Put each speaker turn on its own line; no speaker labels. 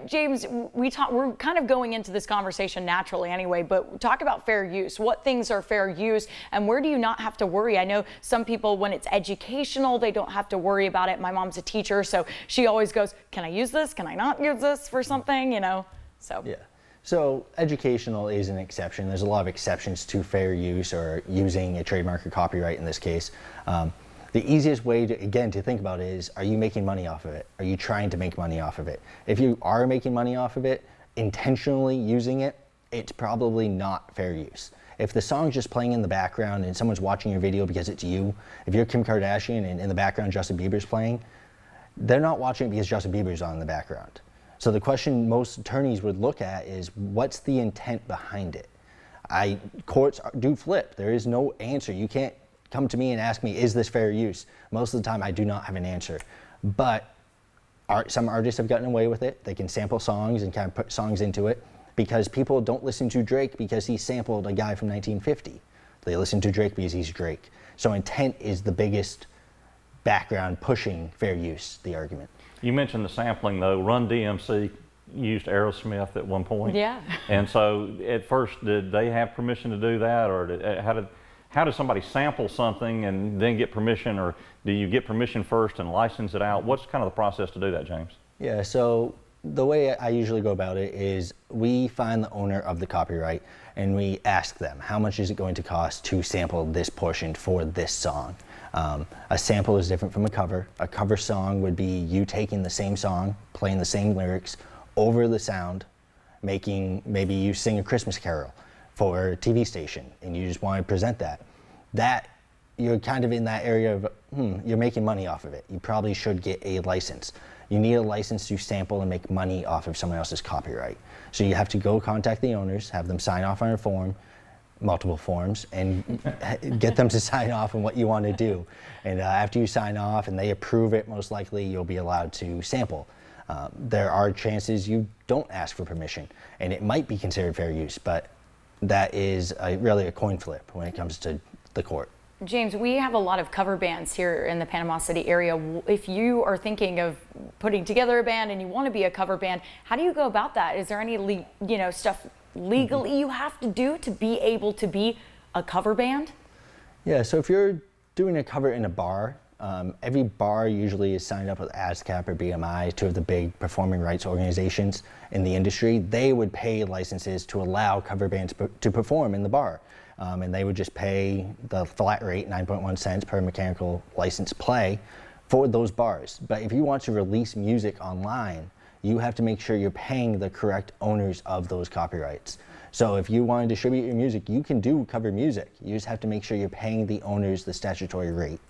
James, we're kind of going into this conversation naturally anyway, but talk about fair use. What things are fair use and where do you not have to worry? I know some people, when it's educational, they don't have to worry about it. My mom's a teacher, so she always goes, can I use this? Can I not use this for something, you know? So.
Yeah. So educational is an exception. There's a lot of exceptions to fair use or using a trademark or copyright in this case. The easiest way to, again, to think about it is, are you making money off of it? Are you trying to make money off of it? If you are making money off of it, intentionally using it, it's probably not fair use. If the song's just playing in the background and someone's watching your video because it's you, if you're Kim Kardashian and in the background Justin Bieber's playing, they're not watching it because Justin Bieber's on in the background. So the question most attorneys would look at is, what's the intent behind it? Courts do flip. There is no answer. You can't come to me and ask me, is this fair use? Most of the time I do not have an answer. But some artists have gotten away with it. They can sample songs and kind of put songs into it because people don't listen to Drake because he sampled a guy from 1950. They listen to Drake because he's Drake. So intent is the biggest background pushing fair use, the argument.
You mentioned the sampling though. Run DMC used Aerosmith at one point.
Yeah.
And so at first, did they have permission to do that, or how does somebody sample something and then get permission, or do you get permission first and license it out? What's kind of the process to do that, James?
Yeah, so the way I usually go about it is we find the owner of the copyright and we ask them, how much is it going to cost to sample this portion for this song? A sample is different from a cover. A cover song would be you taking the same song, playing the same lyrics over the sound, maybe you sing a Christmas carol for a TV station and you just want to present that. That, you're kind of in that area of, you're making money off of it. You probably should get a license. You need a license to sample and make money off of someone else's copyright. So you have to go contact the owners, have them sign off on a form, multiple forms, and get them to sign off on what you want to do. And after you sign off and they approve it, most likely you'll be allowed to sample. There are chances you don't ask for permission, and it might be considered fair use, but that is really a coin flip when it comes to the court.
James, we have a lot of cover bands here in the Panama City area. If you are thinking of putting together a band and you want to be a cover band, how do you go about that? Is there any stuff legally you have to do to be able to be a cover band?
Yeah, so if you're doing a cover in a bar, every bar usually is signed up with ASCAP or BMI, two of the big performing rights organizations in the industry. They would pay licenses to allow cover bands to perform in the bar. And they would just pay the flat rate, 9.1 cents per mechanical license play, for those bars. But if you want to release music online, you have to make sure you're paying the correct owners of those copyrights. So if you want to distribute your music, you can do cover music. You just have to make sure you're paying the owners the statutory rate.